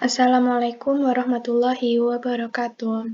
Assalamualaikum warahmatullahi wabarakatuh.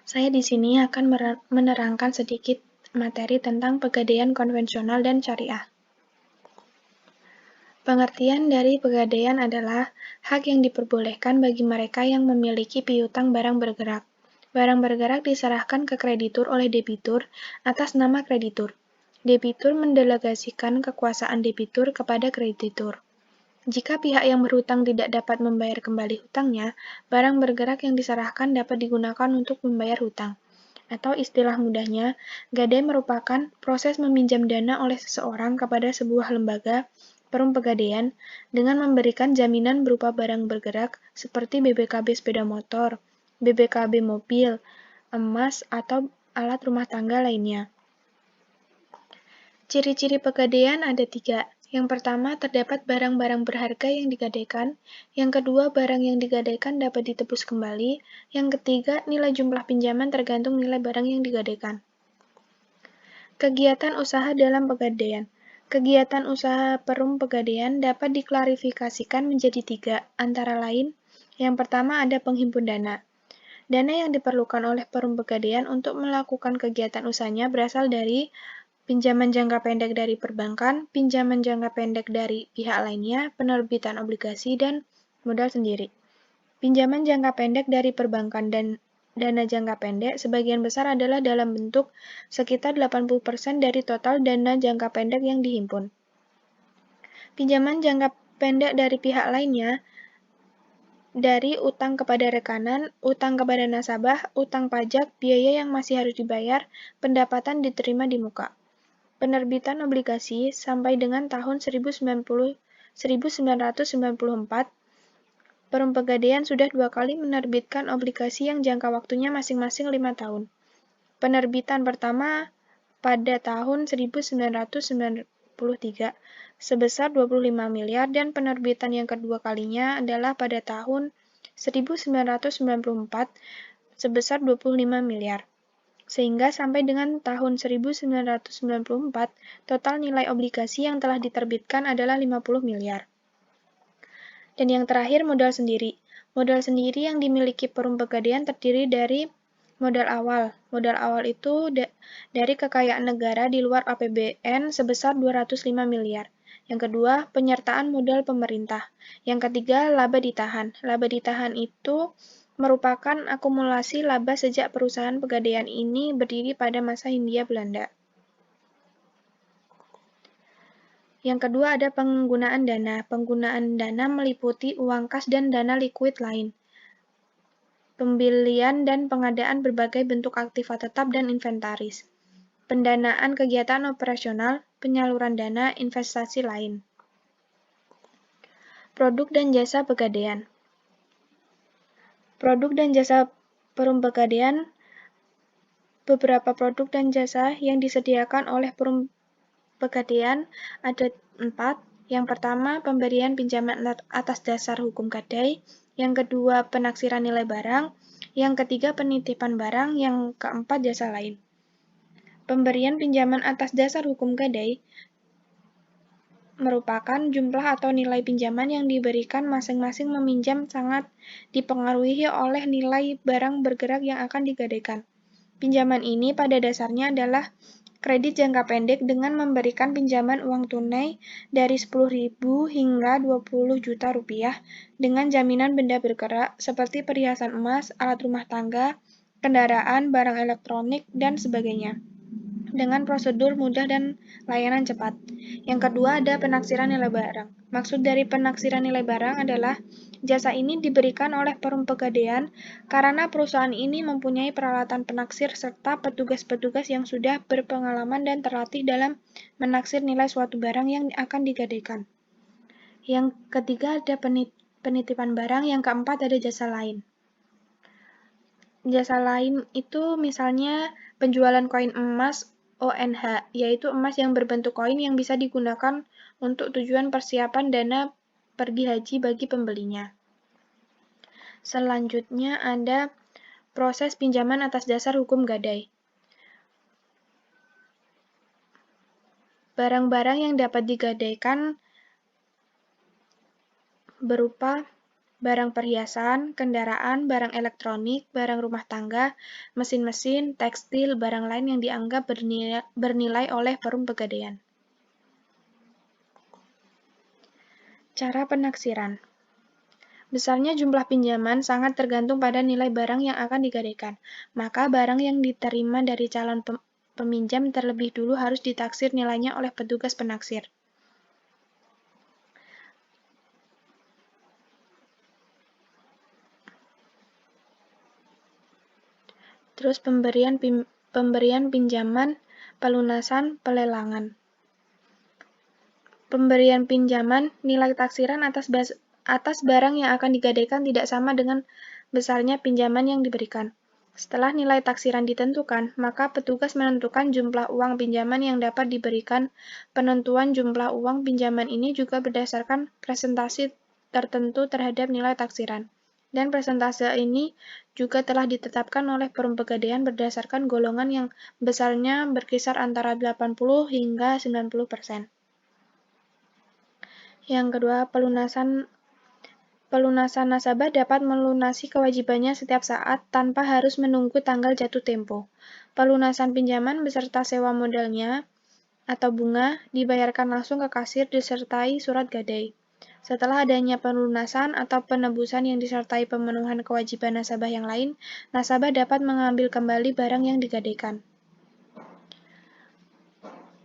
Saya di sini akan menerangkan sedikit materi tentang pegadaian konvensional dan syariah. Pengertian dari pegadaian adalah hak yang diperbolehkan bagi mereka yang memiliki piutang barang bergerak. Barang bergerak diserahkan ke kreditur oleh debitur atas nama kreditur. Debitur mendelegasikan kekuasaan debitur kepada kreditur. Jika pihak yang berhutang tidak dapat membayar kembali hutangnya, barang bergerak yang diserahkan dapat digunakan untuk membayar hutang. Atau istilah mudahnya, gadai merupakan proses meminjam dana oleh seseorang kepada sebuah lembaga perum pegadaian dengan memberikan jaminan berupa barang bergerak seperti BBKB sepeda motor, BBKB mobil, emas, atau alat rumah tangga lainnya. Ciri-ciri pegadaian ada 3. Yang pertama, terdapat barang-barang berharga yang digadaikan. Yang kedua, barang yang digadaikan dapat ditebus kembali. Yang ketiga, nilai jumlah pinjaman tergantung nilai barang yang digadaikan. Kegiatan usaha dalam pegadaian. Kegiatan usaha perum pegadaian dapat diklarifikasikan menjadi 3, antara lain, yang pertama ada penghimpun dana. Dana yang diperlukan oleh perum pegadaian untuk melakukan kegiatan usahanya berasal dari pinjaman jangka pendek dari perbankan, pinjaman jangka pendek dari pihak lainnya, penerbitan obligasi, dan modal sendiri. Pinjaman jangka pendek dari perbankan dan dana jangka pendek sebagian besar adalah dalam bentuk sekitar 80% dari total dana jangka pendek yang dihimpun. Pinjaman jangka pendek dari pihak lainnya dari utang kepada rekanan, utang kepada nasabah, utang pajak, biaya yang masih harus dibayar, pendapatan diterima di muka. Penerbitan obligasi sampai dengan tahun 1994, Perum Pegadaian sudah 2 kali menerbitkan obligasi yang jangka waktunya masing-masing 5 tahun. Penerbitan pertama pada tahun 1993 sebesar 25 miliar dan penerbitan yang kedua kalinya adalah pada tahun 1994 sebesar 25 miliar. Sehingga sampai dengan tahun 1994, total nilai obligasi yang telah diterbitkan adalah 50 miliar. Dan yang terakhir, modal sendiri. Modal sendiri yang dimiliki perum pegadaian terdiri dari modal awal. Modal awal itu dari kekayaan negara di luar APBN sebesar 205 miliar. Yang kedua, penyertaan modal pemerintah. Yang ketiga, laba ditahan. Laba ditahan itu merupakan akumulasi laba sejak perusahaan pegadaian ini berdiri pada masa Hindia Belanda. Yang kedua ada penggunaan dana. Penggunaan dana meliputi uang kas dan dana likuid lain. Pembelian dan pengadaan berbagai bentuk aktiva tetap dan inventaris. Pendanaan kegiatan operasional, penyaluran dana, investasi lain. Produk dan jasa pegadaian. Produk dan jasa perum pegadaian. Beberapa produk dan jasa yang disediakan oleh perum pegadaian ada 4. Yang pertama, pemberian pinjaman atas dasar hukum gadai. Yang kedua, penaksiran nilai barang. Yang ketiga, penitipan barang. Yang keempat, jasa lain. Pemberian pinjaman atas dasar hukum gadai merupakan jumlah atau nilai pinjaman yang diberikan masing-masing meminjam sangat dipengaruhi oleh nilai barang bergerak yang akan digadaikan. Pinjaman ini pada dasarnya adalah kredit jangka pendek dengan memberikan pinjaman uang tunai dari 10.000 hingga 20 juta rupiah dengan jaminan benda bergerak seperti perhiasan emas, alat rumah tangga, kendaraan, barang elektronik, dan sebagainya dengan prosedur mudah dan layanan cepat. Yang kedua ada penaksiran nilai barang. Maksud dari penaksiran nilai barang adalah jasa ini diberikan oleh perum pegadaian karena perusahaan ini mempunyai peralatan penaksir serta petugas-petugas yang sudah berpengalaman dan terlatih dalam menaksir nilai suatu barang yang akan digadaikan. Yang ketiga ada penitipan barang, yang keempat ada jasa lain. Jasa lain itu misalnya penjualan koin emas ONH, yaitu emas yang berbentuk koin yang bisa digunakan untuk tujuan persiapan dana pergi haji bagi pembelinya. Selanjutnya ada proses pinjaman atas dasar hukum gadai. Barang-barang yang dapat digadaikan berupa barang perhiasan, kendaraan, barang elektronik, barang rumah tangga, mesin-mesin, tekstil, barang lain yang dianggap bernilai oleh Perum Pegadaian. Cara penaksiran. Besarnya jumlah pinjaman sangat tergantung pada nilai barang yang akan digadaikan. Maka barang yang diterima dari calon peminjam terlebih dulu harus ditaksir nilainya oleh petugas penaksir. Terus pemberian pinjaman, pelunasan, pelelangan. Pemberian pinjaman, nilai taksiran atas barang yang akan digadaikan tidak sama dengan besarnya pinjaman yang diberikan. Setelah nilai taksiran ditentukan, maka petugas menentukan jumlah uang pinjaman yang dapat diberikan. Penentuan jumlah uang pinjaman ini juga berdasarkan presentasi tertentu terhadap nilai taksiran. Dan presentase ini juga telah ditetapkan oleh Perum Pegadaian berdasarkan golongan yang besarnya berkisar antara 80 hingga 90%. Yang kedua, pelunasan nasabah dapat melunasi kewajibannya setiap saat tanpa harus menunggu tanggal jatuh tempo. Pelunasan pinjaman beserta sewa modalnya atau bunga dibayarkan langsung ke kasir disertai surat gadai. Setelah adanya pelunasan atau penebusan yang disertai pemenuhan kewajiban nasabah yang lain, nasabah dapat mengambil kembali barang yang digadaikan.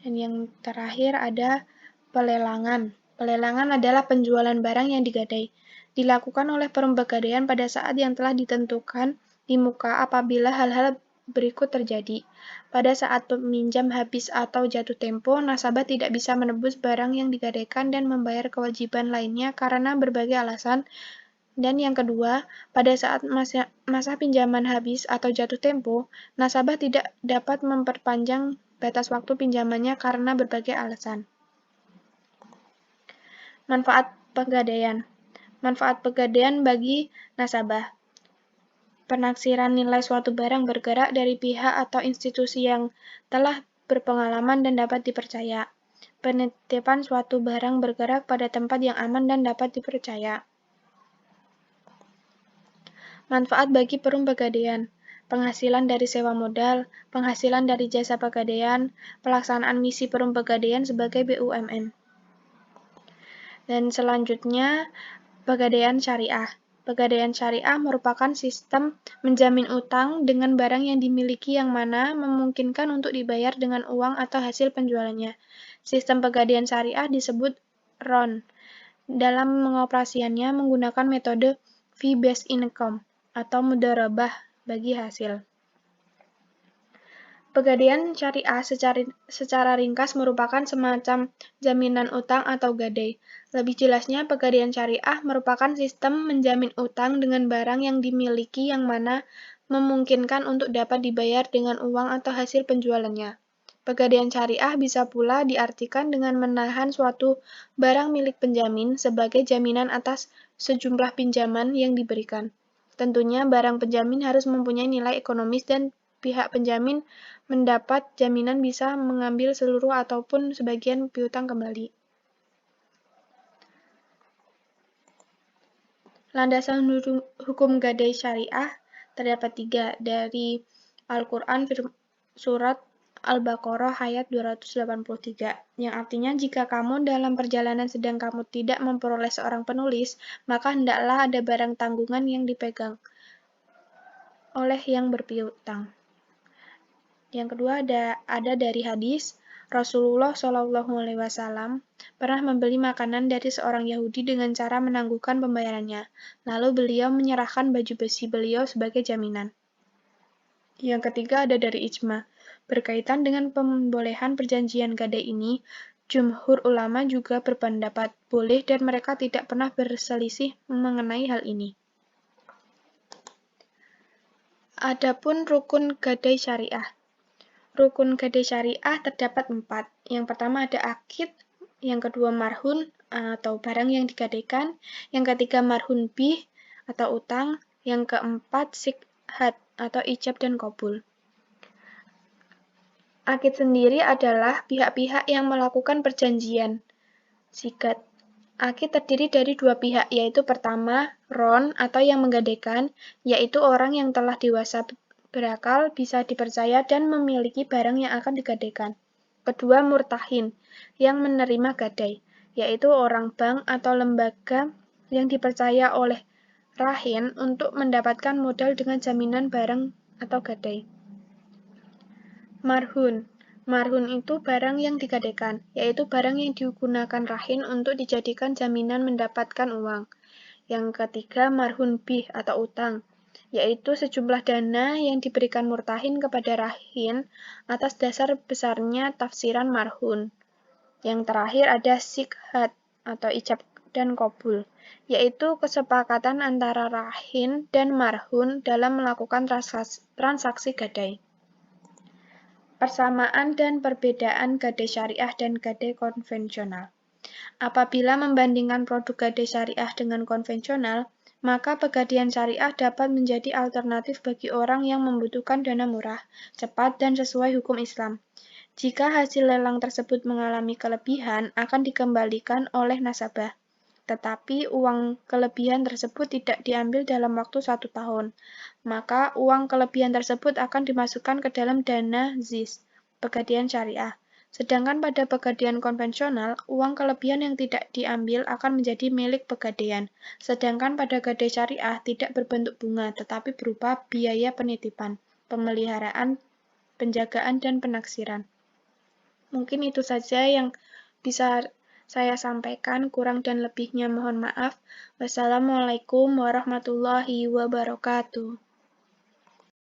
Dan yang terakhir ada pelelangan. Pelelangan adalah penjualan barang yang digadai. Dilakukan oleh Perum Pegadaian pada saat yang telah ditentukan di muka apabila hal-hal berikut terjadi. Pada saat peminjam habis atau jatuh tempo, nasabah tidak bisa menebus barang yang digadaikan dan membayar kewajiban lainnya karena berbagai alasan. Dan yang kedua, pada saat masa pinjaman habis atau jatuh tempo, nasabah tidak dapat memperpanjang batas waktu pinjamannya karena berbagai alasan. Manfaat pegadaian. Manfaat pegadaian bagi nasabah. Penaksiran nilai suatu barang bergerak dari pihak atau institusi yang telah berpengalaman dan dapat dipercaya. Penitipan suatu barang bergerak pada tempat yang aman dan dapat dipercaya. Manfaat bagi Perum Pegadaian. Penghasilan dari sewa modal, penghasilan dari jasa pegadaian, pelaksanaan misi Perum Pegadaian sebagai BUMN. Dan selanjutnya, Pegadaian Syariah. Pegadaian Syariah merupakan sistem menjamin utang dengan barang yang dimiliki yang mana memungkinkan untuk dibayar dengan uang atau hasil penjualannya. Sistem Pegadaian Syariah disebut RON. Dalam mengoperasikannya menggunakan metode fee-based income atau mudharabah bagi hasil. Pegadaian syariah secara ringkas merupakan semacam jaminan utang atau gadai. Lebih jelasnya, pegadaian syariah merupakan sistem menjamin utang dengan barang yang dimiliki yang mana memungkinkan untuk dapat dibayar dengan uang atau hasil penjualannya. Pegadaian syariah bisa pula diartikan dengan menahan suatu barang milik penjamin sebagai jaminan atas sejumlah pinjaman yang diberikan. Tentunya barang penjamin harus mempunyai nilai ekonomis dan pihak penjamin mendapat jaminan bisa mengambil seluruh ataupun sebagian piutang kembali. Landasan hukum gadai syariah terdapat 3 dari Al-Quran surat Al-Baqarah ayat 283, yang artinya jika kamu dalam perjalanan sedang kamu tidak memperoleh seorang penulis, maka hendaklah ada barang tanggungan yang dipegang oleh yang berpiutang. Yang kedua ada dari hadis, Rasulullah SAW pernah membeli makanan dari seorang Yahudi dengan cara menangguhkan pembayarannya. Lalu beliau menyerahkan baju besi beliau sebagai jaminan. Yang ketiga ada dari ijma. Berkaitan dengan pembolehan perjanjian gadai ini, jumhur ulama juga berpendapat boleh dan mereka tidak pernah berselisih mengenai hal ini. Adapun rukun gadai syariah. Rukun gadai syariah terdapat 4. Yang pertama ada akid, yang kedua marhun atau barang yang digadaikan, yang ketiga marhun bih atau utang, yang keempat sikhat atau ijab dan qabul. Akid sendiri adalah pihak-pihak yang melakukan perjanjian. Sigat Akid terdiri dari dua pihak, yaitu pertama, ron atau yang menggadaikan, yaitu orang yang telah dewasa berakal, bisa dipercaya, dan memiliki barang yang akan digadaikan. Kedua, murtahin, yang menerima gadai, yaitu orang bank atau lembaga yang dipercaya oleh rahin untuk mendapatkan modal dengan jaminan barang atau gadai. Marhun. Marhun itu barang yang digadaikan, yaitu barang yang digunakan rahin untuk dijadikan jaminan mendapatkan uang. Yang ketiga, marhun bih atau utang, yaitu sejumlah dana yang diberikan murtahin kepada rahin atas dasar besarnya tafsiran marhun. Yang terakhir ada sikhat atau ijab dan qabul, yaitu kesepakatan antara rahin dan marhun dalam melakukan transaksi gadai. Persamaan dan perbedaan gadai syariah dan gadai konvensional. Apabila membandingkan produk gadai syariah dengan konvensional, maka pegadaian syariah dapat menjadi alternatif bagi orang yang membutuhkan dana murah, cepat, dan sesuai hukum Islam. Jika hasil lelang tersebut mengalami kelebihan, akan dikembalikan oleh nasabah. Tetapi uang kelebihan tersebut tidak diambil dalam waktu 1 tahun. Maka uang kelebihan tersebut akan dimasukkan ke dalam dana ZIS, pegadaian syariah. Sedangkan pada pegadaian konvensional, uang kelebihan yang tidak diambil akan menjadi milik pegadaian. Sedangkan pada gadai syariah tidak berbentuk bunga, tetapi berupa biaya penitipan, pemeliharaan, penjagaan, dan penaksiran. Mungkin itu saja yang bisa saya sampaikan, kurang dan lebihnya mohon maaf. Wassalamualaikum warahmatullahi wabarakatuh.